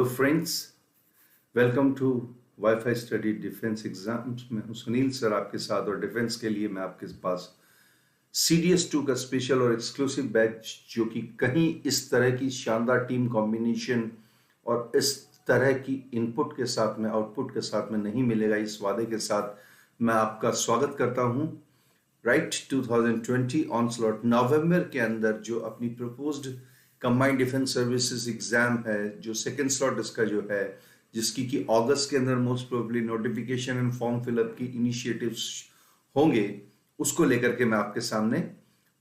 Friends, welcome to WiFi study defence exams. मैं हूं Sunil sir आपके साथ, और डिफेंस के लिए मैं आपके पास CDS2 का स्पेशल और एक्सक्लूसिव बैच, जो कि कहीं इस तरह की शानदार टीम कॉम्बिनेशन और इस तरह की इनपुट के साथ में, आउटपुट के साथ में नहीं मिलेगा। इस वादे के साथ मैं आपका स्वागत करता हूं। राइट 2020 ऑन स्लॉट नवंबर के अंदर जो अपनी proposed combined defence services exam है, जो सेकंड स्लॉट इसका जो है, जिसकी कि अगस्त के अंदर most probably notification and form fill up की इनिशिएटिव्स होंगे, उसको लेकर के मैं आपके सामने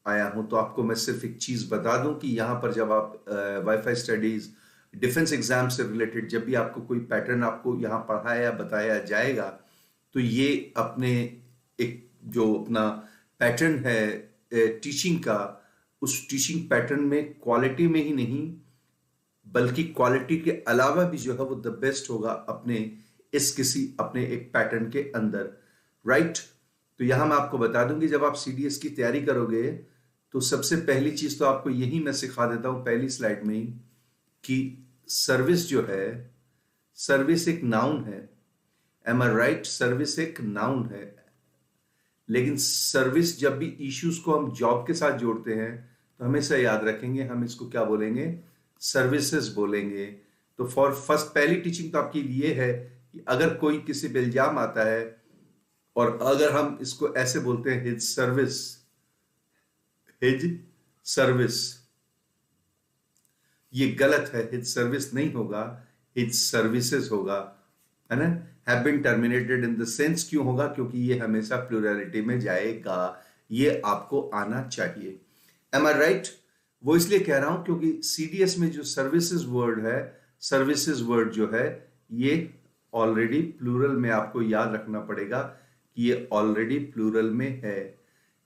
आया हूं। तो आपको मैं सिर्फ एक चीज बता दूं कि यहां पर जब आप वाईफाई स्टडीज डिफेंस एग्जाम से रिलेटेड जब भी आपको कोई पैटर्न आपको यहां पढ़ाया या बताया जाएगा, तो ये अपने एक जो अपना पैटर्न है टीचिंग का, उस टीचिंग पैटर्न में क्वालिटी में ही नहीं बल्कि क्वालिटी के अलावा भी जो है वो द बेस्ट होगा अपने अपने एक पैटर्न के अंदर। राइट, तो यहां मैं आपको बता दूं कि जब आप CDS की तैयारी करोगे तो सबसे पहली चीज तो आपको यही मैं सिखा देता हूं पहली स्लाइड में ही, कि सर्विस जो है, सर्विस एक नाउन है। M I right? सर्विस एक नाउन है, लेकिन सर्विस जब भी इश्यूज को हम जॉब के साथ जोड़ते हैं तो हमेशा याद रखेंगे हम इसको क्या बोलेंगे, सर्विसेज बोलेंगे। तो फॉर फर्स्ट पहली टीचिंग तो आपकी ये है कि अगर कोई किसी पे इल्जाम आता है और अगर हम इसको ऐसे बोलते हैं हिज सर्विस, ये गलत है। हिज सर्विस नहीं होगा, हिज सर्विसेज होगा, है ना। Have been terminated in the sense क्यों होगा? क्योंकि ये हमेशा प्लूरलिटी में जाएगा, ये आपको आना चाहिए। M I right? वो इसलिए कह रहा हूं क्योंकि CDS में जो सर्विसेज वर्ड है, सर्विसेज वर्ड जो है, ये ऑलरेडी प्लूरल में आपको याद रखना पड़ेगा कि ये ऑलरेडी प्लूरल में है।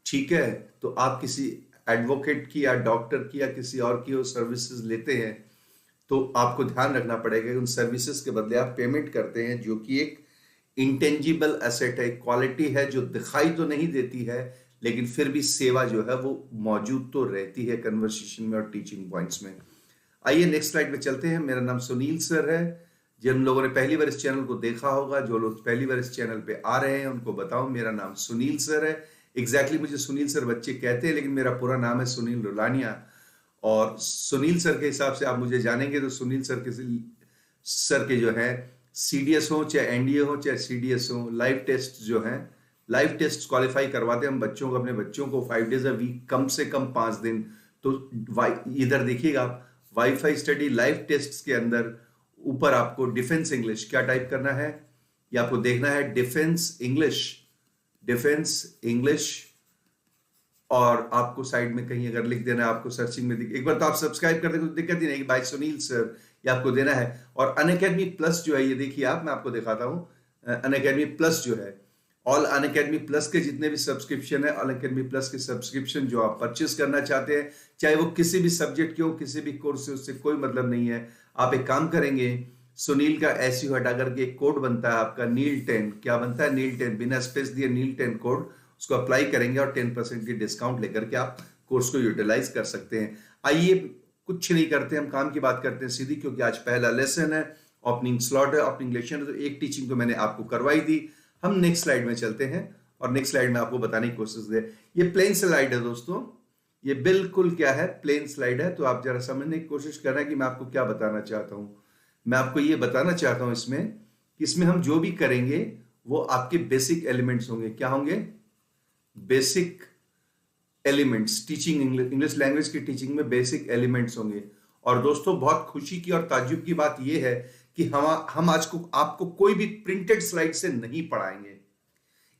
ठीक है, तो आप किसी एडवोकेट की या डॉक्टर की या किसी और की सर्विसेज लेते हैं तो आपको ध्यान रखना पड़ेगा कि उन सर्विसेज के बदले आप पेमेंट करते हैं, जो कि एक इंटेंजिबल एसेट है, क्वालिटी है जो दिखाई तो नहीं देती है, लेकिन फिर भी सेवा जो है वो मौजूद तो रहती है कन्वर्सेशन में और टीचिंग पॉइंट्स में। आइए नेक्स्ट स्लाइड में चलते हैं। मेरा नाम सुनील सर है। जिन लोगों ने पहली बार इस चैनल को देखा होगा, जो लोग पहली बार इस चैनल पे आ रहे हैं, उनको बताऊं मेरा नाम सुनील सर है। एग्जैक्टली मुझे सुनील सर बच्चे कहते हैं, लेकिन मेरा पूरा नाम है सुनील रुलानिया। और सुनील सर के हिसाब से आप मुझे जानेंगे तो सुनील सर के जो है CDS हो, चाहे NDA हो, चाहे CDS हो, लाइव टेस्ट जो है, लाइव टेस्ट क्वालिफाई करवाते हैं हम बच्चों को, अपने बच्चों को 5 डेज अ वीक, कम से कम 5 दिन। तो इधर देखिएगा, वाईफाई स्टडी लाइव टेस्ट के अंदर ऊपर आपको डिफेंस इंग्लिश क्या टाइप करना है, या आपको देखना है डिफेंस इंग्लिश, और आपको साइड में कहीं अगर लिख देना है, आपको सर्चिंग में एक बार तो आप सब्सक्राइब कर देंगे तो दिक्कत ही नहीं कि भाई सुनील सर, ये आपको देना है। और अनअकैडमी प्लस जो है, ये देखिए आप, मैं आपको दिखाता हूं अनअकैडमी प्लस जो है, ऑल अनअकैडमी प्लस के जितने भी सब्सक्रिप्शन है, अनअकैडमी प्लस के सब्सक्रिप्शन जो आप परचेस करना चाहते हैं, चाहे वो किसी भी सब्जेक्ट के हो, किसी भी कोर्स से, उससे कोई मतलब नहीं है। आप एक काम करेंगे, सुनील का SU हटा करके एक कोड बनता है आपका NEEL10। क्या बनता है? NEEL10, बिना स्पेस दिए NEEL10 कोड, उसको अप्लाई करेंगे और 10% की डिस्काउंट लेकर के आप कोर्स को यूटिलाइज कर सकते हैं। आइए, कुछ नहीं करते, हम काम की बात करते हैं सीधी, क्योंकि आज पहला लेसन है, ओपनिंग स्लॉट है, ओपनिंग लेक्चर है, तो एक टीचिंग तो मैंने आपको करवाई दी। हम नेक्स्ट स्लाइड में चलते हैं और नेक्स्ट स्लाइड में आपको बताने की कोशिश दे। ये प्लेन स्लाइड है दोस्तों, ये बिल्कुल क्या है, प्लेन स्लाइड है। तो आप जरा समझने की कोशिश कर रहे हैं कि मैं आपको क्या बताना चाहता हूं। मैं आपको ये बताना चाहता हूं इसमें कि इसमें हम जो भी करेंगे वो आपके बेसिक एलिमेंट्स होंगे। क्या होंगे? Basic elements. Teaching English language की टीचिंग में बेसिक एलिमेंट्स होंगे। और दोस्तों, बहुत खुशी की और ताज्जुब की बात यह है कि हम आज को आपको कोई भी प्रिंटेड स्लाइड से नहीं पढ़ाएंगे।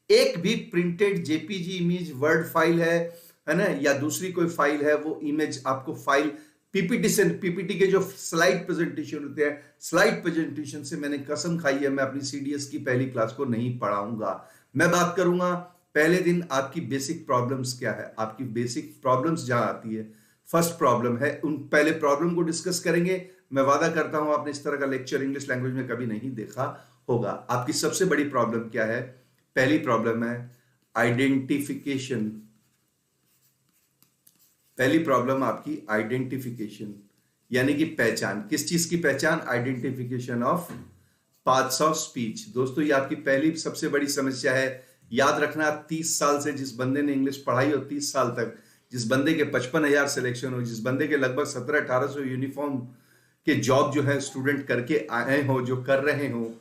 एक भी printed JPG image word file है ना, या दूसरी कोई फाइल है, वो इमेज आपको फाइल PPT के जो स्लाइड प्रेजेंटेशन होते हैं, स्लाइड प्रेजेंटेशन से मैंने कसम खाई है, मैं अपनी CDS की पहली क्लास को नहीं पढ़ाऊंगा। मैं बात करूंगा पहले दिन आपकी बेसिक प्रॉब्लम्स क्या है। आपकी बेसिक प्रॉब्लम्स जहां आती है, फर्स्ट प्रॉब्लम है, उन पहले प्रॉब्लम को डिस्कस करेंगे। मैं वादा करता हूं आपने इस तरह का लेक्चर इंग्लिश लैंग्वेज में कभी नहीं देखा होगा। आपकी सबसे बड़ी प्रॉब्लम क्या है? पहली प्रॉब्लम है आइडेंटिफिकेशन। पहली प्रॉब्लम आपकी आइडेंटिफिकेशन। यानी कि पहचान, किस चीज की पहचान? Identification of parts of speech. दोस्तों ये आपकी पहली सबसे बड़ी समस्या है। याद रखना, 30 साल से जिस बंदे ने इंग्लिश पढ़ाई हो, 30 साल तक जिस बंदे के 55,000 सिलेक्शन हो, जिस बंदे के लगभग 1700-1800 यूनिफॉर्म के जॉब जो है स्टूडेंट करके आए हो, जो कर रहे हो,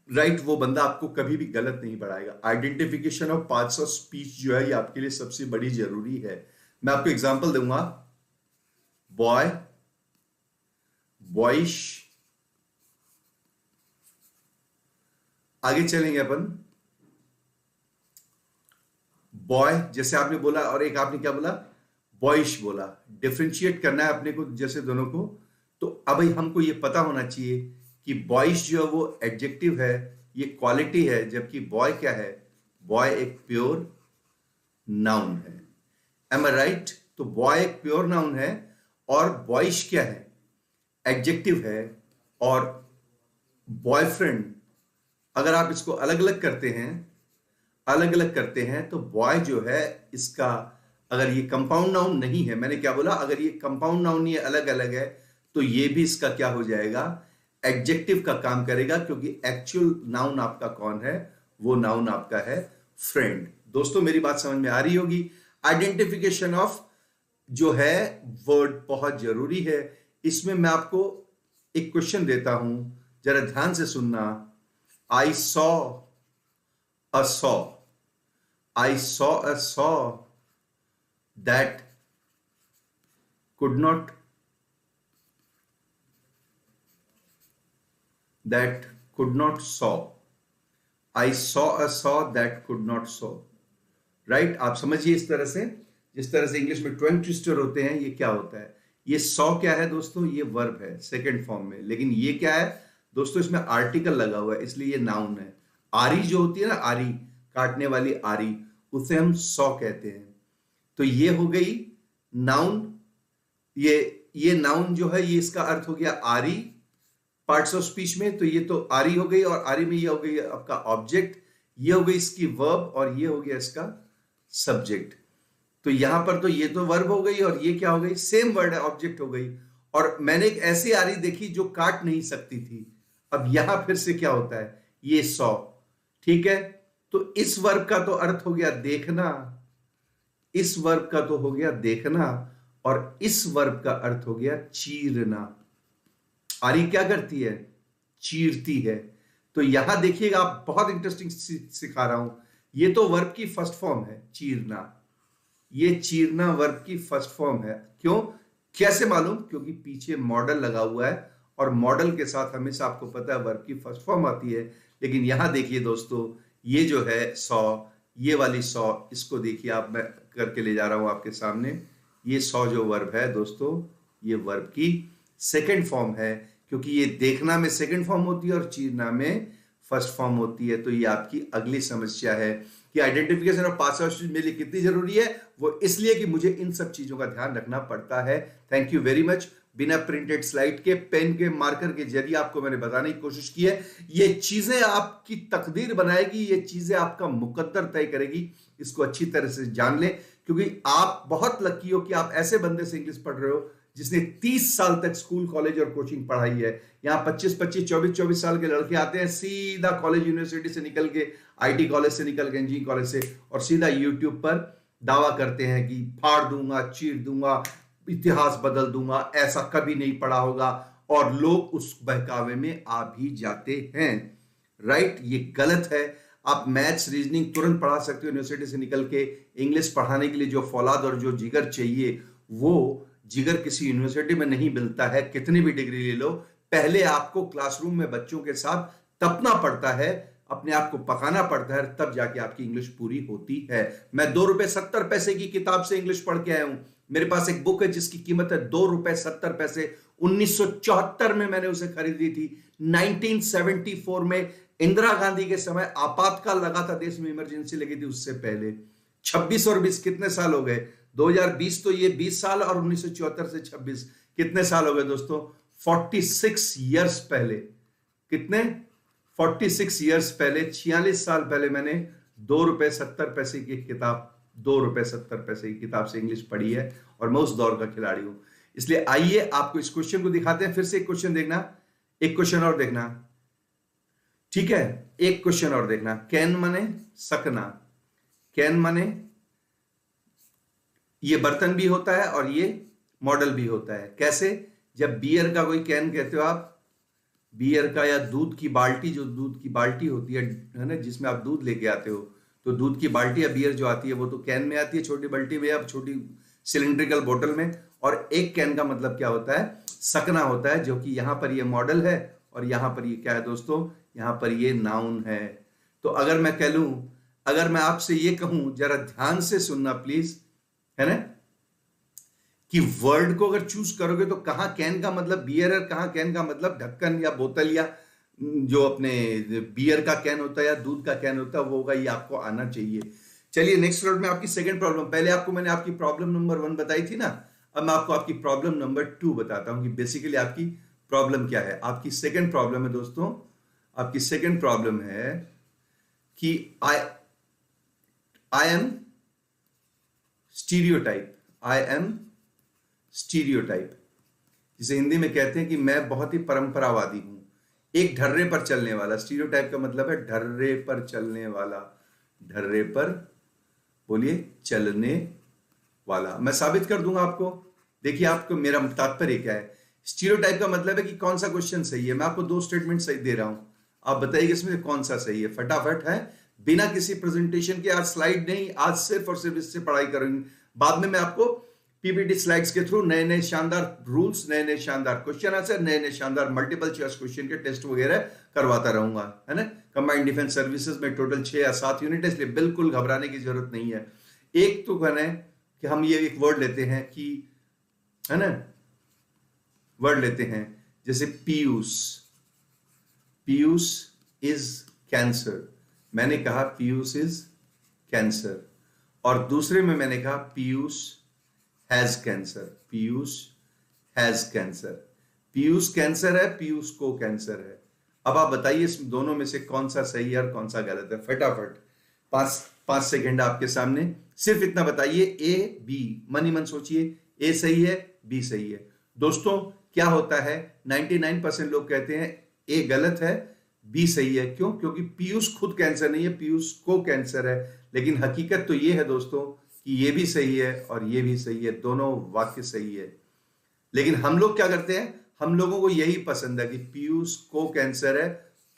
राइट, वो बंदा आपको कभी भी गलत नहीं पढ़ाएगा। Identification of parts of speech जो है ये आपके लिए सबसे बड़ी जरूरी है। मैं आपको एग्जांपल दूंगा, बॉय, बॉयश, आगे चलेंगे अपन। बॉय जैसे आपने बोला, और एक आपने क्या बोला? बॉयश बोला। डिफरेंशिएट करना है अपने को जैसे दोनों को। तो अब हमको ये पता होना चाहिए कि बॉयश जो है वो एडजेक्टिव है, ये क्वालिटी है, जबकि बॉय क्या है? बॉय एक प्योर नाउन है। M I right? तो बॉय एक प्योर नाउन है और बॉयश क्या है? एडजेक्टिव है। और बॉयफ्रेंड, अगर आप इसको अलग अलग करते हैं तो बॉय जो है इसका, अगर ये कंपाउंड नाउन नहीं है, मैंने क्या बोला? अगर ये कंपाउंड नाउन नहीं है, अलग अलग है, तो ये भी इसका क्या हो जाएगा? एडजेक्टिव का काम करेगा, क्योंकि एक्चुअल नाउन आपका कौन है? वो नाउन आपका है फ्रेंड। दोस्तों मेरी बात समझ में आ रही होगी। आइडेंटिफिकेशन ऑफ जो है वर्ड बहुत जरूरी है। इसमें मैं आपको एक क्वेश्चन देता हूं, जरा ध्यान से सुनना। I saw a saw, I saw a saw that could not saw. I saw a saw that could not saw. Right? आप समझिए इस तरह से, जिस तरह से इंग्लिश में टंग ट्विस्टर होते हैं, ये क्या होता है? ये सॉ क्या है दोस्तों? ये वर्ब है सेकंड फॉर्म में। लेकिन ये क्या है दोस्तों? इसमें आर्टिकल लगा हुआ है, इसलिए ये नाउन है। आरी जो होती है ना, आरी, काटने वाली आरी, उसे हम सॉ कहते हैं। तो ये हो गई नाउन। ये नाउन जो है, ये इसका अर्थ हो गया आरी पार्ट्स ऑफ स्पीच में। तो ये तो आरी हो गई, और आरी में ये हो गई आपका ऑब्जेक्ट, ये हो गई इसकी वर्ब, और ये हो गया इसका सब्जेक्ट। तो यहां पर तो ये तो वर्ब हो गई, और ये क्या हो गई? सेम वर्ड है, ऑब्जेक्ट हो गई। और मैंने एक ऐसी आरी देखी जो काट नहीं सकती थी। अब यहां फिर से क्या होता है? ये सॉ, ठीक है। तो इस वर्ब का तो अर्थ हो गया देखना, इस वर्ब का तो हो गया देखना, और इस वर्ब का अर्थ हो गया चीरना। आरी क्या करती है? चीरती है। तो यहां देखिएगा, आप बहुत इंटरेस्टिंग सिखा रहा हूं। ये तो वर्ब की फर्स्ट फॉर्म है, चीरना। ये चीरना वर्ब की फर्स्ट फॉर्म है। क्यों? कैसे मालूम? क्योंकि पीछे मॉडल लगा हुआ है, और मॉडल के साथ हमेशा आपको पता है वर्ब की फर्स्ट फॉर्म आती है। लेकिन यहां देखिए दोस्तों, ये जो है सॉ, ये वाली सॉ, इसको देखिए आप, मैं करके ले जा रहा हूं आपके सामने। ये सॉ जो वर्ब है दोस्तों, ये वर्ब की सेकंड फॉर्म है, क्योंकि ये देखना में सेकंड फॉर्म होती है और चीरना में फर्स्ट फॉर्म होती है। तो ये आपकी अगली समस्या है कि identification of parts of speech मेरे लिए कितनी जरूरी है। वो इसलिए कि मुझे इन सब चीजों का ध्यान रखना पड़ता है। Thank you very much. बिना प्रिंटेड स्लाइड के, पेन के, मार्कर के जरिए आपको मैंने बताने की कोशिश की है। ये चीजें आपकी तकदीर बनाएगी, ये चीजें आपका मुकद्दर तय करेगी। इसको अच्छी तरह से जान लें, क्योंकि आप बहुत लकी हो कि आप ऐसे बंदे से इंग्लिश पढ़ रहे हो जिसने 30 साल तक स्कूल, कॉलेज और कोचिंग पढ़ाई है। यहाँ 25-25, 24-24 साल के लड़के आते हैं सीधा कॉलेज, यूनिवर्सिटी से निकल के, आईटी कॉलेज से निकल के, इंजीनियरिंग कॉलेज से, और सीधा यूट्यूब पर दावा करते हैं कि फाड़ दूंगा, चीर दूंगा, इतिहास बदल दूंगा, ऐसा कभी नहीं पढ़ा होगा, और लोग उस बहकावे में आ भी जाते हैं। राइट? ये गलत है। आप मैथ्स, रीजनिंग तुरंत पढ़ा सकते हो यूनिवर्सिटी से निकल के। इंग्लिश पढ़ाने के लिए जो फौलाद और जो जिगर चाहिए, वो जिगर किसी यूनिवर्सिटी में नहीं मिलता है। कितनी भी डिग्री ले लो, पहले आपको क्लासरूम में बच्चों के साथ तपना पड़ता है, अपने आप को पकाना पड़ता है, तब जाके आपकी इंग्लिश पूरी होती है। मैं 2 रुपए 70 पैसे की किताब से इंग्लिश पढ़ के आया हूं। मेरे पास एक बुक है जिसकी कीमत है 2 रुपए 70 पैसे। 1974 में मैंने उसे खरीदी थी। 1974 में इंदिरा गांधी के समय आपातकाल लगा था, देश में इमरजेंसी लगी थी। उससे पहले 26 और 20 कितने साल हो गए? 2020 तो ये 20 साल, और 1974 से 26 कितने साल हो गए दोस्तों? 46 ईयर्स पहले। कितने? 46 ईयर्स पहले, 46 साल पहले मैंने 2 रुपए 70 पैसे की किताब, 2 रुपए 70 पैसे की किताब से इंग्लिश पढ़ी है, और मैं उस दौर का खिलाड़ी हूं। इसलिए आइए आपको इस क्वेश्चन को दिखाते हैं। फिर से एक क्वेश्चन देखना, एक क्वेश्चन और देखना, ठीक है। एक क्वेश्चन और देखना। कैन माने सकना, कैन माने ये बर्तन भी होता है और ये मॉडल भी होता है। कैसे? जब बियर का कोई कैन कहते हो आप, बियर का, या दूध की बाल्टी, जो दूध की बाल्टी होती है ना, जिसमें आप दूध लेके आते हो, तो दूध की बाल्टी या बियर जो आती है वो तो कैन में आती है, छोटी बाल्टी में या छोटी सिलिंड्रिकल बोतल में। और एक कैन का मतलब क्या होता है? सकना होता है, जो कि यहां पर ये मॉडल है और यहां पर ये क्या है दोस्तों? यहां पर ये नाउन है। तो अगर मैं कह लूं, अगर मैं आपसे ये कहूं, जरा ध्यान से सुनना प्लीज, है ना, कि वर्ड को अगर चूज करोगे तो कहां कैन का मतलब बियर है, कहां कैन का मतलब ढक्कन या बोतल या जो अपने बियर का कैन होता है या दूध का कैन होता है वो होगा, ये आपको आना चाहिए। चलिए नेक्स्ट राउंड में आपकी सेकंड प्रॉब्लम, पहले आपको मैंने आपकी प्रॉब्लम नंबर 1 बताई थी ना, अब मैं आपको आपकी प्रॉब्लम नंबर 2 बताता हूं कि बेसिकली आपकी प्रॉब्लम क्या है। आपकी सेकंड प्रॉब्लम है दोस्तों, आपकी सेकंड प्रॉब्लम है कि I am stereotype, I am stereotype, जिसे हिंदी में कहते हैं कि मैं बहुत ही परंपरावादी हूं, एक ढर्रे पर चलने वाला। स्टीरियोटाइप का मतलब है ढर्रे पर चलने वाला, ढर्रे पर, बोलिए, चलने वाला। मैं साबित कर दूंगा आपको। देखिए आपको मेरा तात्पर्य क्या है। स्टीरियोटाइप का मतलब है कि कौन सा क्वेश्चन सही है। मैं आपको 2 स्टेटमेंट सही दे रहा हूं, आप बताइए इसमें से कौन सा सही है। फटाफट है, बिना किसी प्रेजेंटेशन के। आज स्लाइड नहीं, आज सिर्फ और सिर्फ इससे पढ़ाई करेंगे। बाद में मैं आपको पीपीटी स्लाइड्स के थ्रू नए नए शानदार रूल्स, नए नए शानदार क्वेश्चन आंसर, नए नए शानदार मल्टीपल चॉइस क्वेश्चन के टेस्ट वगैरह करवाता रहूंगा, है ना। कंबाइंड डिफेंस सर्विसेज में टोटल 6 या 7 यूनिट है, इसलिए बिल्कुल घबराने की जरूरत नहीं है। एक तो कहना है कि हम ये एक वर्ड लेते हैं कि, है ना, वर्ड लेते हैं जैसे पीयूष, पीयूष इज कैंसर। मैंने कहा पीयूष इज कैंसर, और दूसरे में मैंने कहा Piyush has cancer, Piyush has cancer. Piyush cancer है, पीयूष को कैंसर है। अब आप बताइए इस दोनों में से कौन सा सही है और कौन सा गलत है। फटाफट 5 सेकंड आपके सामने, सिर्फ इतना बताइए। ए बी, मन ही मन सोचिए, ए सही है, बी सही है। दोस्तों क्या होता है, 99% लोग कहते हैं ए गलत है, बी सही है। क्यों? क्योंकि पीयूष खुद कैंसर नहीं है, पीयूष को कैंसर है। लेकिन हकीकत तो ये है दोस्तों कि ये भी सही है और ये भी सही है, दोनों वाक्य सही है। लेकिन हम लोग क्या करते हैं, हम लोगों को यही पसंद है कि पीयूष को कैंसर है,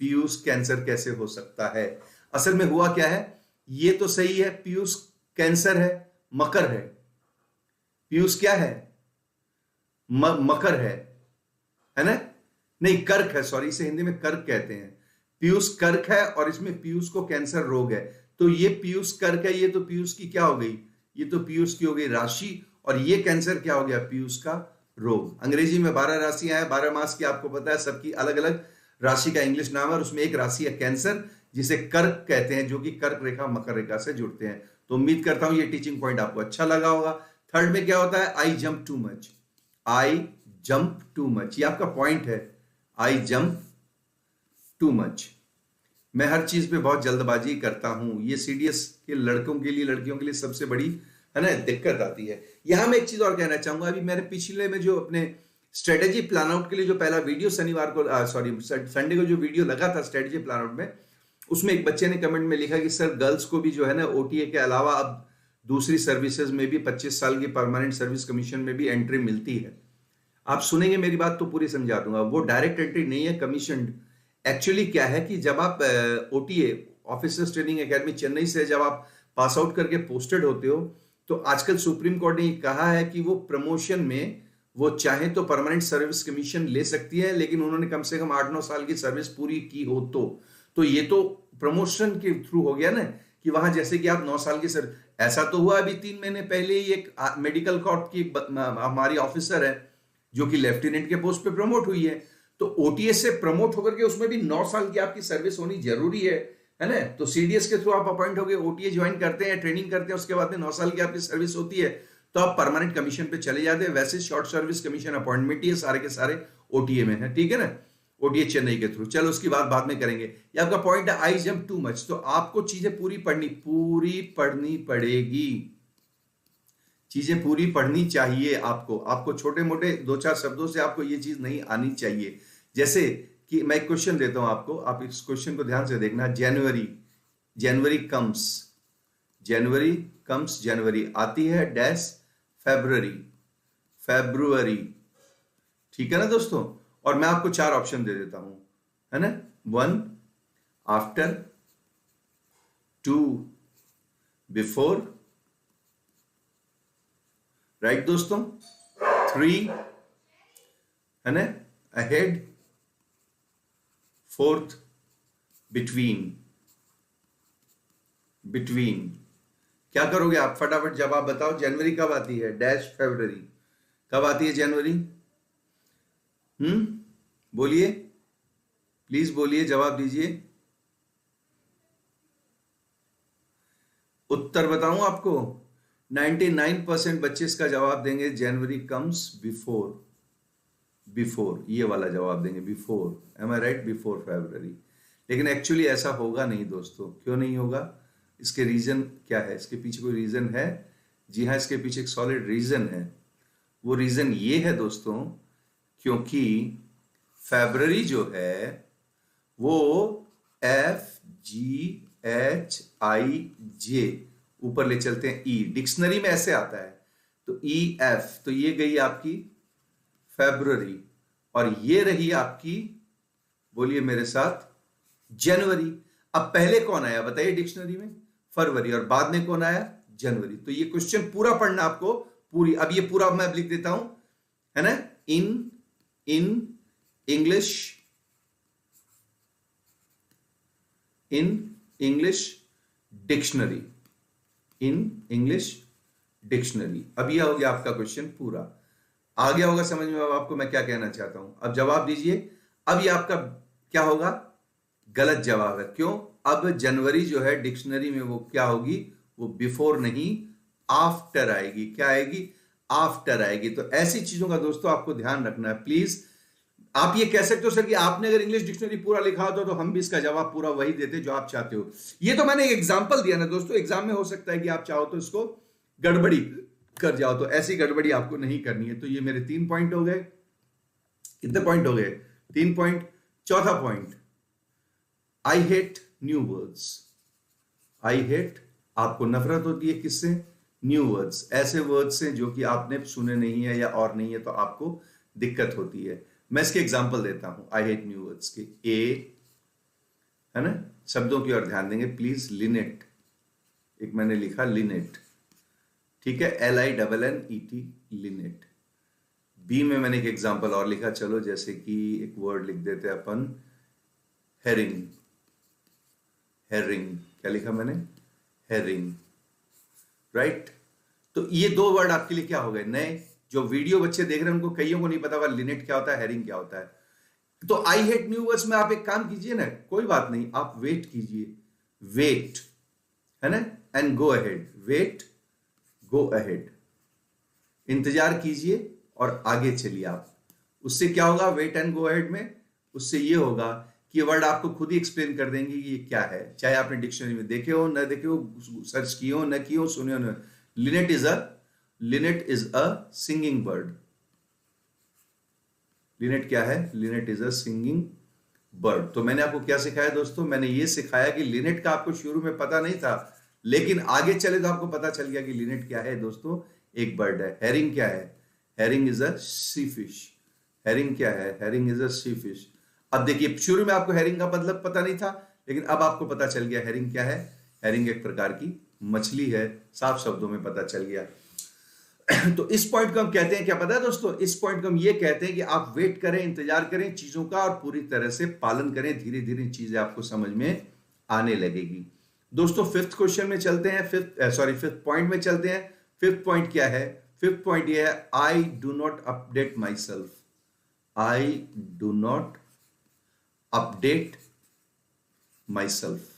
पीयूष कैंसर कैसे हो सकता है। असल में हुआ क्या है, ये तो सही है, पीयूष कैंसर है, मकर है। पीयूष क्या है? मकर है ना, नहीं कर्क है, सॉरी, इसे हिंदी में कर्क कहते हैं। पीयूष कर्क है और इसमें पीयूष को कैंसर रोग है। तो ये पीयूष कर्क है, ये तो पीयूष की क्या हो गई, ये तो पीयूष की हो गई राशि, और ये कैंसर क्या हो गया, पीयूष का रोग। अंग्रेजी में 12 राशियां हैं, 12 मास की, आपको पता है, सबकी अलग अलग राशि का इंग्लिश नाम है, और उसमें एक राशि है कैंसर, जिसे कर्क कहते हैं, जो कि कर्क रेखा मकर रेखा से जुड़ते हैं। तो उम्मीद करता हूं ये टीचिंग पॉइंट आपको अच्छा लगा होगा। थर्ड में क्या होता है, I jump too much, I jump too much, ये आपका पॉइंट है, आई जंप टू मच। मैं हर चीज पे बहुत जल्दबाजी करता हूं, ये सीडीएस के लड़कों के लिए, लड़कियों के लिए सबसे बड़ी, है ना, दिक्कत आती है। यहां मैं एक चीज और कहना चाहूंगा, अभी मैंने पिछले में जो अपने स्ट्रेटेजी प्लान आउट के लिए जो पहला वीडियो शनिवार को, सॉरी संडे को जो वीडियो लगा था स्ट्रेटेजी प्लान आउट में, उसमें एक बच्चे ने कमेंट में लिखा कि सर गर्ल्स को भी जो है ना ओटीए के अलावा अब दूसरी सर्विसेज में भी 25 साल की परमानेंट सर्विस कमीशन में भी एंट्री मिलती है। आप सुनेंगे मेरी बात तो पूरी समझा दूंगा। वो डायरेक्ट एंट्री नहीं है, कमीशन। एक्चुअली क्या है कि जब आप OTA, officers training academy Chennai से जब आप पास आउट करके पोस्टेड होते हो, तो आजकल सुप्रीम कोर्ट ने कहा है कि वो प्रमोशन में वो चाहे तो परमानेंट सर्विस कमीशन ले सकती है, लेकिन उन्होंने कम से कम 8-9 साल की सर्विस पूरी की हो तो ये तो प्रमोशन के थ्रू हो गया ना, कि वहां जैसे कि आप 9 साल की सर्विस। ऐसा तो हुआ अभी 3 महीने पहले ही, एक मेडिकल कॉर्प की हमारी ऑफिसर है जो कि लेफ्टिनेंट के पोस्ट पे प्रमोट हुई है। तो ओटीएस से प्रमोट होकर के उसमें भी 9 साल की आपकी सर्विस होनी जरूरी है ना। तो सीडीएस के थ्रू आप अपॉइंट हो गए, ओटीए ज्वाइन करते हैं, ट्रेनिंग करते हैं, उसके बाद में 9 साल की आपकी सर्विस होती है, तो आप परमानेंट कमीशन पे चले जाते हैं। वैसे शॉर्ट सर्विस कमीशन अपॉइंटमेंट ही है, सारे के सारे ओटीए में है, ठीक है ना, ओटीए चेन्नई के थ्रू। चलो उसकी बात बाद में करेंगे। ये आपका पॉइंट है आई जंप टू मच, तो आपको चीजें पूरी पढ़नी पड़ेगी। चीजें पूरी पढ़नी चाहिए आपको। आपको छोटे मोटे 2-4 शब्दों से आपको ये चीज नहीं आनी चाहिए। जैसे कि मैं एक क्वेश्चन देता हूं आपको, आप इस क्वेश्चन को ध्यान से देखना। जनवरी, जनवरी कम्स, जनवरी कम्स, जनवरी आती है डैश फेब्रुअरी, फेब्रुअरी, ठीक है ना दोस्तों। और मैं आपको 4 ऑप्शन दे देता हूं, है ना। 1 आफ्टर, 2 बिफोर, राइट दोस्तों, 3 है ना अहेड, 4th बिटवीन, बिटवीन। क्या करोगे आप, फटाफट जवाब बताओ। जनवरी कब आती है डैश फरवरी, कब आती है जनवरी? बोलिए, प्लीज बोलिए, जवाब दीजिए। उत्तर बताऊं आपको, 99% बच्चे इसका जवाब देंगे जनवरी कम्स बिफोर, बिफोर ये वाला जवाब देंगे, before. M I right? Before फरवरी। लेकिन एक्चुअली ऐसा होगा नहीं दोस्तों। क्यों नहीं होगा? इसके रीजन क्या है? इसके पीछे कोई रीजन है? जी हाँ, इसके पीछे एक सॉलिड रीजन है। वो रीजन ये है दोस्तों, क्योंकि फरवरी जो है वो FGHIJ ऊपर ले चलते हैं ई, डिक्शनरी में ऐसे आता है तो EF, तो ये गई आपकी फरवरी, और ये रही आपकी, बोलिए मेरे साथ, जनवरी। अब पहले कौन आया बताइए डिक्शनरी में? फरवरी। और बाद में कौन आया? जनवरी। तो ये क्वेश्चन पूरा पढ़ना आपको, पूरी। अब ये पूरा मैं लिख देता हूं, है ना। In English, in English dictionary, in English dictionary. अब यह हो गया आपका क्वेश्चन पूरा। आ गया होगा समझ में अब आपको मैं क्या कहना चाहता हूं? अब जवाब दीजिए। अब ये आपका क्या होगा? गलत जवाब है। क्यों? अब जनवरी जो है डिक्शनरी में वो क्या होगी? वो बिफोर नहीं, आफ्टर आएगी। क्या आएगी? आफ्टर आएगी। तो ऐसी चीजों का दोस्तों आपको ध्यान रखना है प्लीज। आप ये कह सकते हो सर कि आपने अगर इंग्लिश डिक्शनरी पूरा लिखा होता तो हम भी इसका जवाब पूरा वही देते जो आप चाहते हो। ये तो मैंने एक एग्जांपल दिया ना दोस्तों। एग्जाम में हो सकता है कि आप चाहो तो इसको गड़बड़ी कर जाओ, तो ऐसी गड़बड़ी आपको नहीं करनी है। तो ये मेरे 3 पॉइंट हो गए। कितने पॉइंट हो गए? 3 पॉइंट। चौथा point, I hate new words. I hate, आपको नफरत होती है किससे? न्यू वर्ड्स, ऐसे वर्ड्स से जो कि आपने सुने नहीं है या और नहीं है, तो आपको दिक्कत होती है। मैं इसके एग्जांपल देता हूं आई हेट न्यू वर्ड्स के। है ना, शब्दों की ओर ध्यान देंगे प्लीज। लिनेट, एक मैंने लिखा लिनेट, ठीक है, LINNET, लिनेट। बी में मैंने एक एग्जांपल और लिखा, चलो जैसे कि एक वर्ड लिख देते हैं अपन, हेरिंग। हेरिंग, क्या लिखा मैंने? Herring, right. तो ये 2 वर्ड आपके लिए क्या हो गए नए? जो वीडियो बच्चे देख रहे हैं उनको कईयों को नहीं पता होगा लिनेट क्या होता है, हेरिंग क्या होता है। तो आई हेट न्यू वर्ड्स में आप एक काम कीजिए ना, कोई बात नहीं, आप वेट कीजिए, वेट, है ना, and go ahead. Wait, go ahead, इंतजार कीजिए और आगे चलिए आप। उससे क्या होगा वेट एंड गो अहेड में? उससे ये होगा कि ये वर्ड आपको खुद ही एक्सप्लेन कर देंगे कि ये क्या है, चाहे आपने डिक्शनरी में देखे हो न देखे हो, सर्च किए हो न किए हो, सुने हो न। Lynette is a singing bird. Lynette क्या है? Lynette is a singing bird. तो मैंने आपको क्या सिखाया दोस्तों? मैंने ये सिखाया कि लिनेट का आपको शुरू में पता नहीं था, लेकिन आगे चले तो आपको पता चल गया कि लिनेट क्या है दोस्तों, एक बर्ड है। हेरिंग क्या है? Herring is a sea fish. Herring क्या है? Herring is a sea fish. अब देखिए, शुरू में आपको हेरिंग का मतलब पता नहीं था, लेकिन अब आपको पता चल गया हेरिंग क्या है। हेरिंग एक प्रकार की मछली है, साफ शब्दों में पता चल गया। तो इस पॉइंट को हम कहते हैं क्या, पता है दोस्तों? इस पॉइंट को हम ये कहते हैं कि आप वेट करें, इंतजार करें चीजों का और पूरी तरह से पालन करें। धीरे धीरे चीजें आपको समझ में आने लगेगी। दोस्तों 5th क्वेश्चन में चलते हैं, 5th पॉइंट में चलते हैं। 5th पॉइंट क्या है? 5th पॉइंट ये है, I do not update my self. I do not update my self.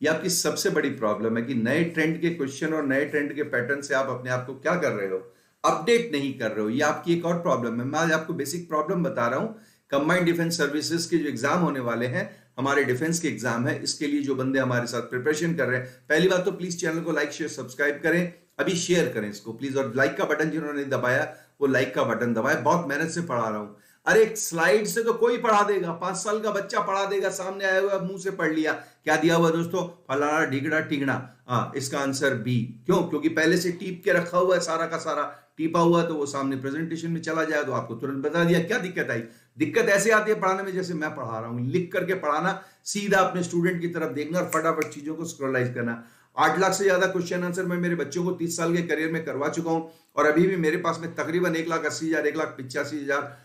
ये आपकी सबसे बड़ी प्रॉब्लम है कि नए ट्रेंड के क्वेश्चन और नए ट्रेंड के पैटर्न से आप अपने आप को क्या कर रहे हो? अपडेट नहीं कर रहे हो। ये आपकी एक और प्रॉब्लम है। मैं आज आपको बेसिक प्रॉब्लम बता रहा हूं। कंबाइंड डिफेंस सर्विसेज के जो एग्जाम होने वाले हैं, हमारे डिफेंस के एग्जाम है, इसके लिए जो बंदे हमारे साथ प्रिपरेशन कर रहे हैं, पहली बात तो प्लीज चैनल को लाइक शेयर सब्सक्राइब करें। अभी शेयर करें इसको प्लीज, और लाइक का बटन जिन्होंने दबाया वो लाइक का बटन दबाए। बहुत मेहनत से पढ़ा रहा हूं। अरे स्लाइड से तो कोई पढ़ा देगा, 5 साल का बच्चा पढ़ा देगा, सामने आया हुआ मुंह से पढ़ लिया। क्या दिया हुआ दोस्तों? फलाना ढिगड़ा टिगड़ा। हाँ, इसका आंसर बी। क्यों? क्योंकि पहले से टीप के रखा हुआ है, सारा का सारा टीपा हुआ, तो वो सामने प्रेजेंटेशन में चला जाए तो आपको तुरंत बता दिया। क्या दिक्कत आई? दिक्कत ऐसे आती है पढ़ाने में जैसे मैं पढ़ा रहा हूं, लिख करके पढ़ाना, सीधा अपने स्टूडेंट की तरफ देखना और फटाफट चीजों को स्क्रॉलाइज करना। 8 लाख से ज्यादा क्वेश्चन आंसर मैं मेरे बच्चों को 30 साल के करियर में करवा चुका हूं, और अभी भी मेरे पास में तकरीबन 1,80,000 1,85,000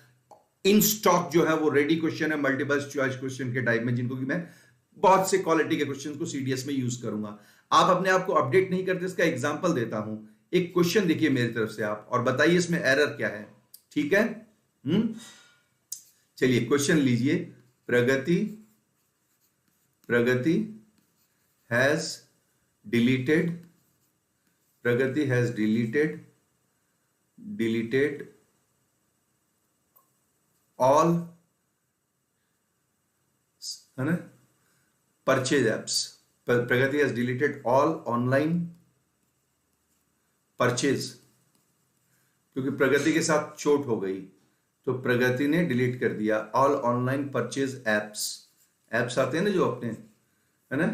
इन स्टॉक जो है वो रेडी क्वेश्चन है, मल्टीपल चॉइस क्वेश्चन के टाइप में, जिनको कि मैं बहुत से क्वालिटी के क्वेश्चन को सीडीएस में यूज करूंगा। आप अपने आप को अपडेट नहीं करते, इसका एग्जांपल देता हूं। एक क्वेश्चन देखिए मेरी तरफ से आप, और बताइए इसमें एरर क्या है। ठीक है? चलिए क्वेश्चन लीजिए। प्रगति हैज डिलीटेड ऑल, है ना, purchase apps. Pragati has deleted all online purchase, क्योंकि प्रगति के साथ चोट हो गई तो प्रगति ने डिलीट कर दिया ऑल ऑनलाइन परचेज एप्स आते हैं ना जो अपने, है ना,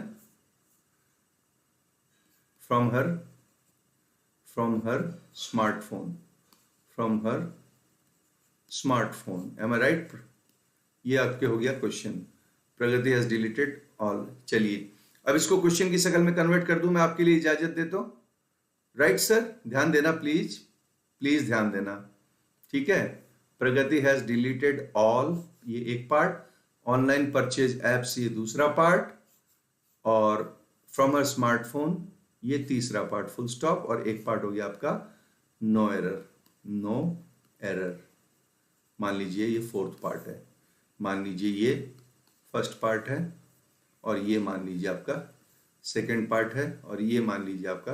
from her smartphone. Am I right? ये आपके हो गया question. Pragati has deleted all. चलिए अब इसको क्वेश्चन की शक्ल में कन्वर्ट कर दूं मैं, आपके लिए इजाजत देता हूं। राइट सर, ध्यान देना प्लीज ध्यान देना। ठीक है? प्रगति हैज डिलीटेड ऑल, ये एक पार्ट, ऑनलाइन परचेज एप्स ये दूसरा पार्ट, और फ्रॉम हर स्मार्टफोन ये तीसरा पार्ट, फुल स्टॉप। और एक पार्ट हो गया आपका नो एरर। मान लीजिए ये फोर्थ पार्ट है, मान लीजिए ये फर्स्ट पार्ट है, और ये मान लीजिए आपका सेकंड पार्ट है, और ये मान लीजिए आपका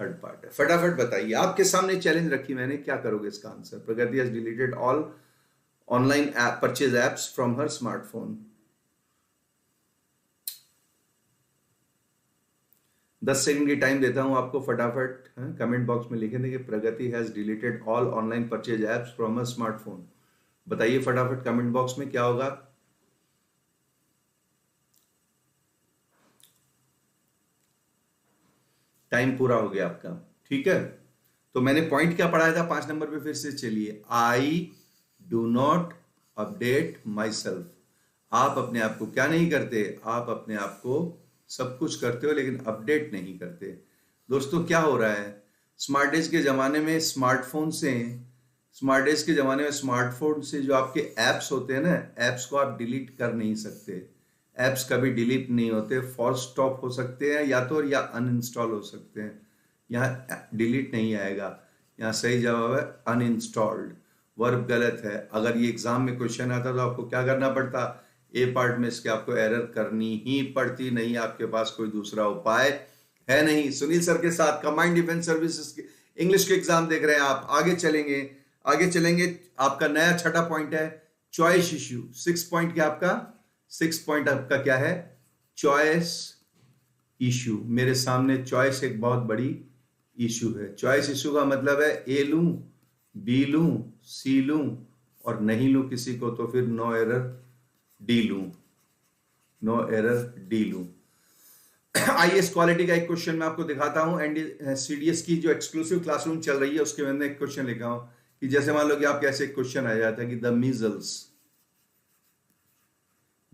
थर्ड पार्ट है। फटाफट बताइए, आपके सामने चैलेंज रखी मैंने, क्या करोगे इसका answer? Pragati has deleted all online purchase apps from her smartphone. 10 second की टाइम देता हूं आपको, फटाफट कमेंट बॉक्स में लिखें कि Pragati has deleted all online purchase apps from her smartphone. बताइए फटाफट कमेंट बॉक्स में क्या होगा। टाइम पूरा हो गया आपका। ठीक है? तो मैंने पॉइंट क्या पढ़ाया था 5 नंबर पे, फिर से चलिए। I do not update my self. आप अपने आप को क्या नहीं करते? आप अपने आप को सब कुछ करते हो लेकिन अपडेट नहीं करते। दोस्तों क्या हो रहा है? स्मार्ट डेज के जमाने में स्मार्टफोन से जो आपके एप्स होते हैं ना, एप्स को आप डिलीट कर नहीं सकते। एप्स कभी डिलीट नहीं होते, फॉर्स स्टॉप हो सकते हैं या तो, या अनइंस्टॉल हो सकते हैं। यहाँ डिलीट नहीं आएगा, यहाँ सही जवाब है अनइंस्टॉल्ड। वर्ब गलत है। अगर ये एग्जाम में क्वेश्चन आता तो आपको क्या करना पड़ता? ए पार्ट में इसके आपको एरर करनी ही पड़ती, नहीं आपके पास कोई दूसरा उपाय है नहीं। सुनील सर के साथ कंबाइंड डिफेंस सर्विसेज के इंग्लिश के एग्जाम देख रहे हैं आप। आगे चलेंगे। आपका नया छठा पॉइंट है चॉइस इश्यू। 6 पॉइंट क्या आपका? 6 पॉइंट आपका क्या है? Choice issue. मेरे सामने चॉइस एक बहुत बड़ी इश्यू है। चॉइस इश्यू का मतलब है ए लूं, बी लूं, सी लूं, और नहीं लूं किसी को तो फिर नो एरर डी लूं। आईएएस क्वालिटी का एक क्वेश्चन मैं आपको दिखाता हूं। एंड सीडीएस की जो एक्सक्लूसिव क्लासरूम चल रही है उसके मैंने एक क्वेश्चन लिखा हूं कि जैसे मान लो कि आप कैसे क्वेश्चन आ जाता है कि the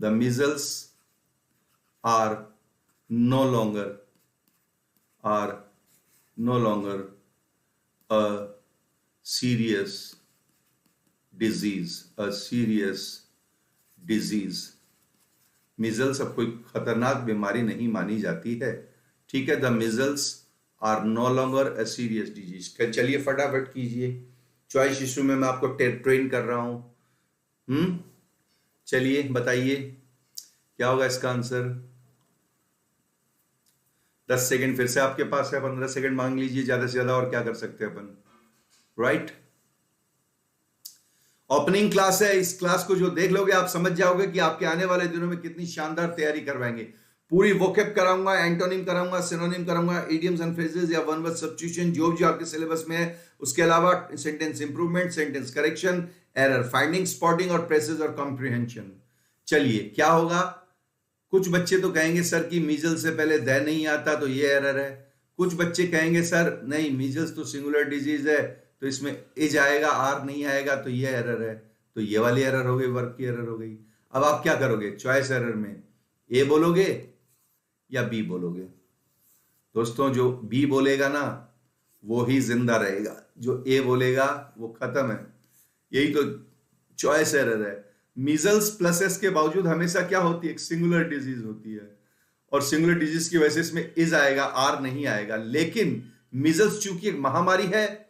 measles are no longer a serious disease। Measles अब कोई खतरनाक बीमारी नहीं मानी जाती है। ठीक है? The measles are no longer a serious disease. चलिए फटाफट कीजिए। चॉइस इशू में मैं आपको ट्रेन कर रहा हूं। चलिए बताइए क्या होगा इसका आंसर। 10 सेकंड फिर से आपके पास है, 15 सेकंड मांग लीजिए ज्यादा से ज्यादा, और क्या कर सकते हैं अपन। राइट? ओपनिंग क्लास है। इस क्लास को जो देख लोगे आप समझ जाओगे कि आपके आने वाले दिनों में कितनी शानदार तैयारी करवाएंगे। पूरी वोकैब कराऊंगा, एंटोनिम कराऊंगा, सिनोनिम कराऊंगा, इडियम्स एंड फ्रेजेस या वन वर्ड सब्स्टिट्यूशन जो जो आपके सिलेबस में है। उसके अलावा sentence improvement, sentence correction, error finding, spotting और प्रेसेस और कॉम्प्रिहेंशन। चलिए क्या होगा, कुछ बच्चे तो कहेंगे सर कि मीजल्स से पहले द नहीं आता तो ये एरर है। कुछ बच्चे कहेंगे सर नहीं मीजल्स तो सिंगुलर डिजीज है तो इसमें इज आएगा, आर नहीं आएगा तो ये एरर है। तो ये वाली एरर हो गई, वर्क की एरर हो गई। अब आप क्या करोगे, चॉइस एरर में ए बोलोगे या बी बोलोगे? दोस्तों जो बी बोलेगा ना वो ही जिंदा रहेगा, जो ए बोलेगा वो खत्म है। यही तो चॉइस एरर है। मीजल्स प्लस एस के बावजूद हमेशा क्या होती है, एक सिंगुलर डिजीज होती है, और सिंगुलर डिजीज की वजह से इसमें इज आएगा, आर नहीं आएगा। लेकिन मीजल्स चूंकि एक महामारी है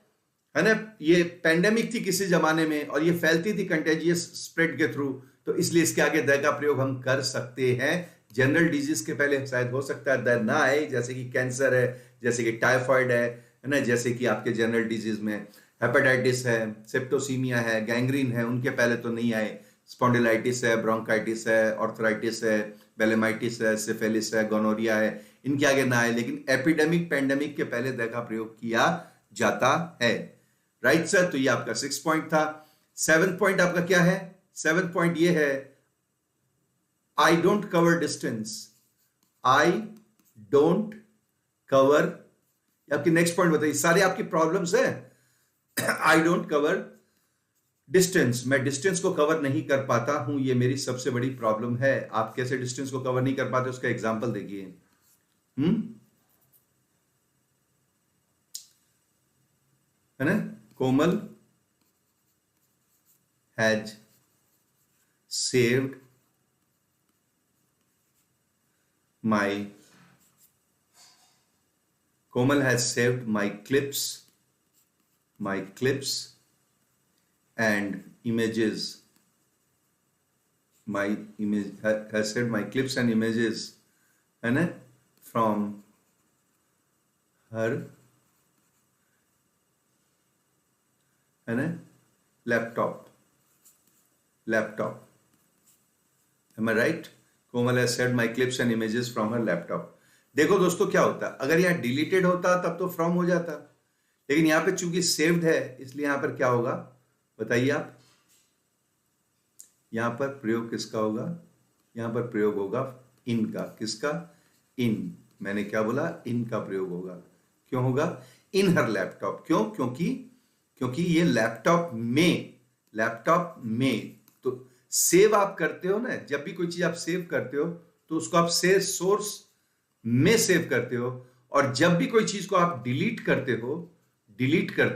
ना, ये पेंडेमिक थी किसी जमाने में और ये फैलती थी कंटेजियस स्प्रेड के थ्रू, तो इसलिए इसके आगे द का प्रयोग हम कर सकते हैं। जनरल डिजीज के पहले शायद हो सकता है द ना आए, जैसे कि कैंसर है, जैसे कि टाइफॉइड है ना, जैसे कि आपके जनरल डिजीज में हेपेटाइटिस है, सेप्टोसीमिया है, गैंग्रीन है, उनके पहले तो नहीं आए। स्पॉन्डिलाइटिस है, ब्रोंकाइटिस है, ऑर्थराइटिस है, बेलेमाइटिस है, सिफिलिस है, गोनोरिया है, इनके आगे ना आए। लेकिन एपिडेमिक पेंडेमिक के पहले द का प्रयोग किया जाता है। राइट सर, तो ये आपका 6 पॉइंट था। 7 पॉइंट आपका क्या है? 7 पॉइंट ये है, I don't cover distance. I don't cover, आपकी नेक्स्ट पॉइंट बताइए, सारे आपकी प्रॉब्लम्स है। आई डोंट कवर डिस्टेंस, मैं डिस्टेंस को कवर नहीं कर पाता हूं, ये मेरी सबसे बड़ी प्रॉब्लम है। आप कैसे डिस्टेंस को कवर नहीं कर पाते उसका एग्जांपल देखिए। है ना, Komal has saved my, Komal has saved my clips and images, my image has said my clips and images, है ना, from her, है ना, laptop, am I right? Komal has said my clips and images from her laptop। देखो दोस्तों क्या होता, अगर यहाँ डिलीटेड होता तब तो फ्रॉम हो जाता, लेकिन यहाँ पे चूंकि सेव्ड है इसलिए यहाँ पर क्या होगा बताइए आप। यहां पर प्रयोग किसका होगा? यहां पर प्रयोग होगा इन का। किसका? इन। मैंने क्या बोला? इन का प्रयोग होगा। क्यों होगा? इन हर लैपटॉप। क्यों? क्योंकि ये लैपटॉप में तो सेव आप करते हो ना, जब भी कोई चीज आप सेव करते हो तो उसको आप सेव सोर्स में सेव करते हो, और जब भी कोई चीज को आप डिलीट करते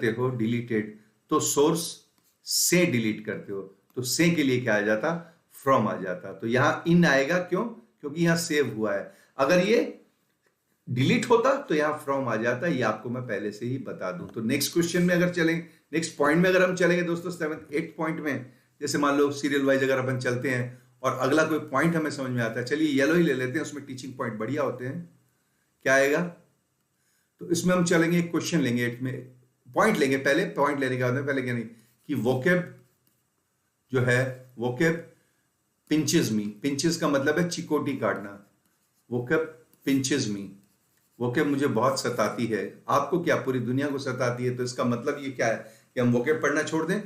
हो डिलीटेड, तो सोर्स से डिलीट करते हो, तो से के लिए क्या आ जाता? फ्रॉम आ जाता। तो यहां इन आएगा, क्यों? क्योंकि यहां सेव हुआ है। अगर ये डिलीट होता तो यहां फ्रॉम आ जाता। ये आपको मैं पहले से ही बता दूं। तो नेक्स्ट क्वेश्चन में अगर चलेंगे, नेक्स्ट पॉइंट में अगर हम चलेंगे दोस्तों, 7th 8th पॉइंट में, जैसे मान लो सीरियल वाइज अगर अपन चलते हैं और अगला कोई पॉइंट हमें समझ में आता है, चलिए येलो ही ले लेते हैं, उसमें टीचिंग पॉइंट बढ़िया होते हैं। क्या आएगा? तो इसमें हम चलेंगे, एक क्वेश्चन लेंगे, 8 में पॉइंट लेंगे। पहले पॉइंट लेने के बाद में पहले क्या नहीं कि वोकेब जो है, वोकेब पिंचेस मी, पिंचेस का मतलब है चिकोटी काटना। वोकेब पिंचेस मी, वोकेब मुझे बहुत सताती है। आपको क्या, पूरी दुनिया को सताती है, तो इसका मतलब ये क्या है कि हम वोकेब पढ़ना छोड़ दें?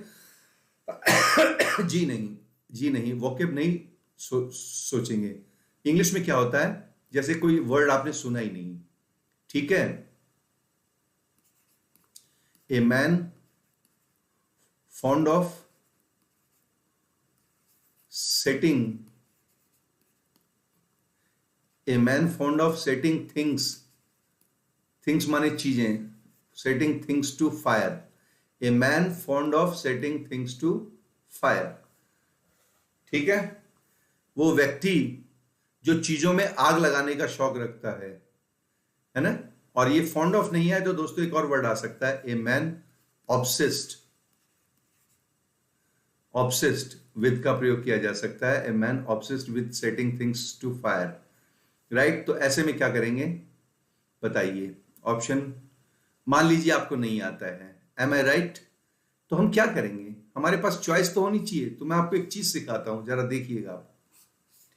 जी नहीं, वोकेब नहीं सोचेंगे। इंग्लिश में क्या होता है, जैसे कोई वर्ड आपने सुना ही नहीं, ठीक है, a man fond of setting, a man fond of setting things माने चीजें, setting things to fire, a man fond of setting things to fire, ठीक है, वो व्यक्ति जो चीजों में आग लगाने का शौक रखता है ना। और ये fond of नहीं है तो दोस्तों एक और वर्ड आ सकता है, a man ऑब्सेस्ड विद का प्रयोग किया जा सकता है, a man obsessed with setting things to fire, right. तो ऐसे में क्या करेंगे बताइए? ऑप्शन मान लीजिए आपको नहीं आता है, एम आई राइट? तो हम क्या करेंगे, हमारे पास चॉइस तो होनी चाहिए। तो मैं आपको एक चीज सिखाता हूं, जरा देखिएगा आप,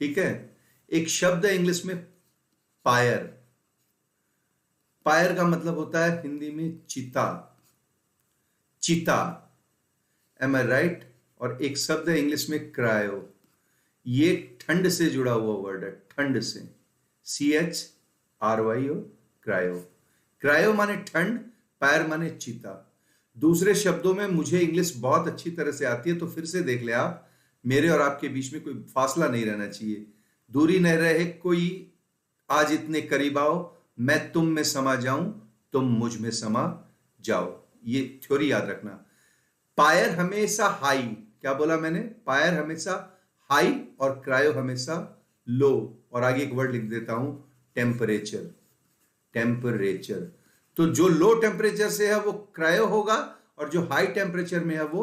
ठीक है। एक शब्द है इंग्लिश में पायर। पायर का मतलब होता है हिंदी में चिता, चिता। M I right? और एक शब्द है इंग्लिश में क्रायो। ये ठंड से जुड़ा हुआ वर्ड है, ठंड से, CHRYO, क्रायो। क्रायो माने ठंड, पायर माने चिता। दूसरे शब्दों में मुझे इंग्लिश बहुत अच्छी तरह से आती है, तो फिर से देख ले आप, मेरे और आपके बीच में कोई फासला नहीं रहना चाहिए, दूरी न रहे कोई, आज इतने करीब आओ, मैं तुम में समा जाऊं, तुम मुझ में समा जाओ। ये थ्योरी याद रखना। पायर हमेशा हाई, क्या बोला मैंने? पायर हमेशा हाई और क्रायो हमेशा लो। और आगे एक वर्ड लिख देता हूं, टेम्परेचर, टेम्परेचर। तो जो लो टेम्परेचर से है वो क्रायो होगा, और जो हाई टेम्परेचर में है वो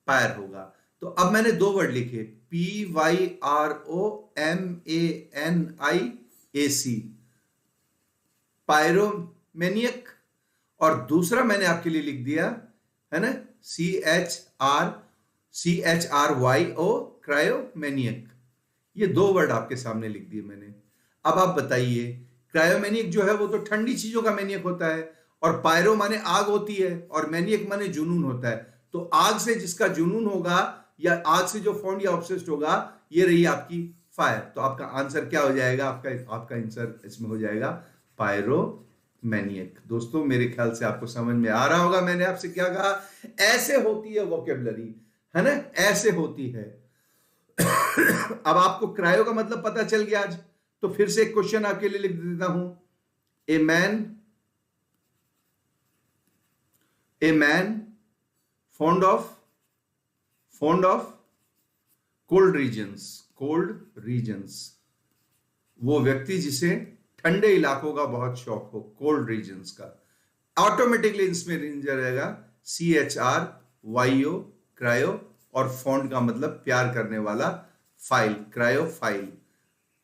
पायर होगा। तो अब मैंने दो वर्ड लिखे, PYROMANIAC, पायरोमेनियक। और दूसरा मैंने आपके लिए लिख दिया है ना, CHRYO, क्रायोमेनियक। ये दो वर्ड आपके सामने लिख दिए मैंने। अब आप बताइए, क्रायोमेनियक जो है वो तो ठंडी चीजों का मैनियक होता है, और पायरो माने आग होती है, और मैनियक माने जुनून होता है। तो आग से जिसका जुनून होगा, या आग से जो फॉन्ड या ऑब्सेस्ड होगा, ये रही आपकी फायर। तो आपका आंसर क्या हो जाएगा? आपका आंसर इसमें हो जाएगा पायरोमेनियक। दोस्तों मेरे ख्याल से आपको समझ में आ रहा होगा मैंने आपसे क्या कहा। ऐसे होती है वोकेबलरी, है ना, ऐसे होती है। अब आपको क्रायो का मतलब पता चल गया आज, तो फिर से एक क्वेश्चन आपके लिए लिख देता हूं। A man fond of cold regions, वो व्यक्ति जिसे ठंडे इलाकों का बहुत शौक हो, कोल्ड रीजन्स का। ऑटोमेटिकली इसमें रहेगा CHRYO, क्रायो, और फॉन्ड का मतलब प्यार करने वाला, फाइल, क्रायो फाइल।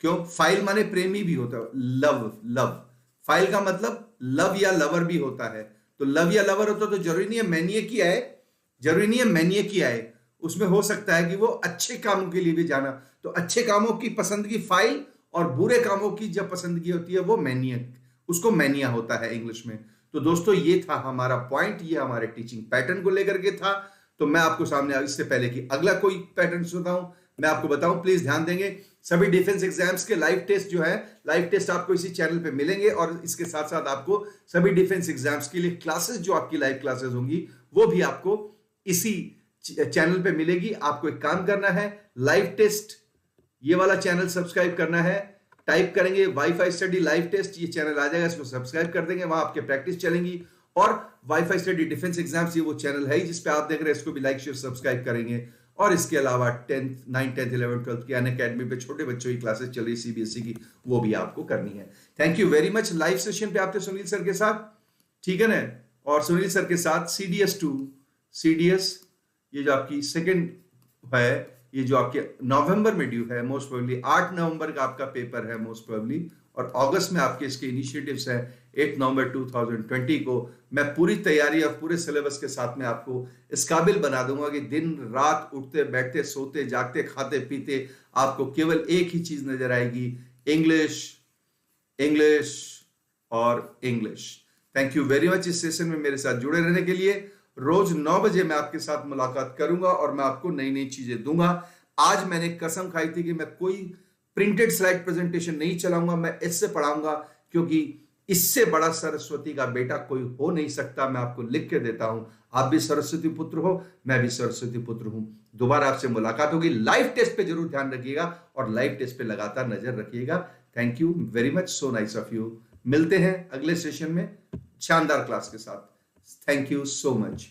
क्यों? फाइल माने प्रेमी भी होता है, लव। फाइल का मतलब लव या लवर भी होता है। तो लव या लवर होता तो जरूरी नहीं है मैनियक ही आए, जरूरी नहीं है मैनियक ही आए। उसमें हो सकता है कि वो अच्छे कामों के लिए भी जाना, तो अच्छे कामों की पसंदगी फाइल, और बुरे कामों की जब पसंदगी होती है वो मैनियक, उसको मैनिया होता है इंग्लिश में। तो दोस्तों ये था हमारा पॉइंट, ये हमारे टीचिंग पैटर्न को लेकर के था। तो मैं आपको सामने, इससे पहले कि अगला कोई पैटर्न बताऊं, मैं आपको बताऊं, प्लीज ध्यान देंगे, सभी डिफेंस एग्जाम्स के लाइव टेस्ट जो है, लाइव टेस्ट आपको इसी चैनल पे मिलेंगे, और इसके साथ साथ आपको सभी डिफेंस एग्जाम्स के लिए क्लासेस, जो आपकी लाइव क्लासेस होंगी, वो भी आपको इसी चैनल पे मिलेगी। आपको एक काम करना है, लाइव टेस्ट ये वाला चैनल सब्सक्राइब करना है, टाइप करेंगे वाईफाई स्टडी लाइव टेस्ट, ये चैनल आ जाएगा, इसको सब्सक्राइब कर देंगे, वहां आपके प्रैक्टिस चलेंगी। और वाईफाई स्टडी डिफेंस एग्जाम्स, ये वो चैनल है जिस पे आप देख रहे हैं, इसको भी लाइक शेयर सब्सक्राइब करेंगे। और इसके अलावा 10th 9th 10th 11th 12th की अनअकैडमी पे छोटे बच्चों की क्लासेस चल रही है, CBSE की, वो भी आपको करनी है। Thank you very much. Live session पे आप थे सुनील सर के साथ, ठीक है ना, और सुनील सर के साथ CDS, ये जो आपकी सेकंड है, ये जो आपके नवंबर में ड्यू है, मोस्ट प्रोबेबली 8 नवंबर का आपका पेपर है मोस्ट प्रोबेबली, और अगस्त में आपके इसके इनिशिएटिव्स है 8 नवंबर 2020 को। मैं पूरी तैयारी और पूरे सिलेबस के साथ में आपको इस काबिल बना दूंगा कि दिन रात उठते बैठते सोते जागते खाते पीते आपको केवल एक ही चीज नजर आएगी, इंग्लिश, इंग्लिश और English. Thank you very much इस सेशन में मेरे साथ जुड़े रहने के लिए। रोज 9 बजे मैं आपके साथ मुलाकात करूंगा और मैं आपको नई नई चीजें दूंगा। आज मैंने कसम खाई थी कि मैं कोई प्रिंटेड स्लाइड प्रेजेंटेशन नहीं चलाऊंगा, मैं इससे पढ़ाऊंगा, क्योंकि इससे बड़ा सरस्वती का बेटा कोई हो नहीं सकता। मैं आपको लिख के देता हूं, आप भी सरस्वती पुत्र हो, मैं भी सरस्वती पुत्र हूं। दोबारा आपसे मुलाकात होगी। लाइव टेस्ट पे जरूर ध्यान रखिएगा और लाइव टेस्ट पे लगातार नजर रखिएगा। Thank you very much, so nice of you. मिलते हैं अगले सेशन में शानदार क्लास के साथ। Thank you so much.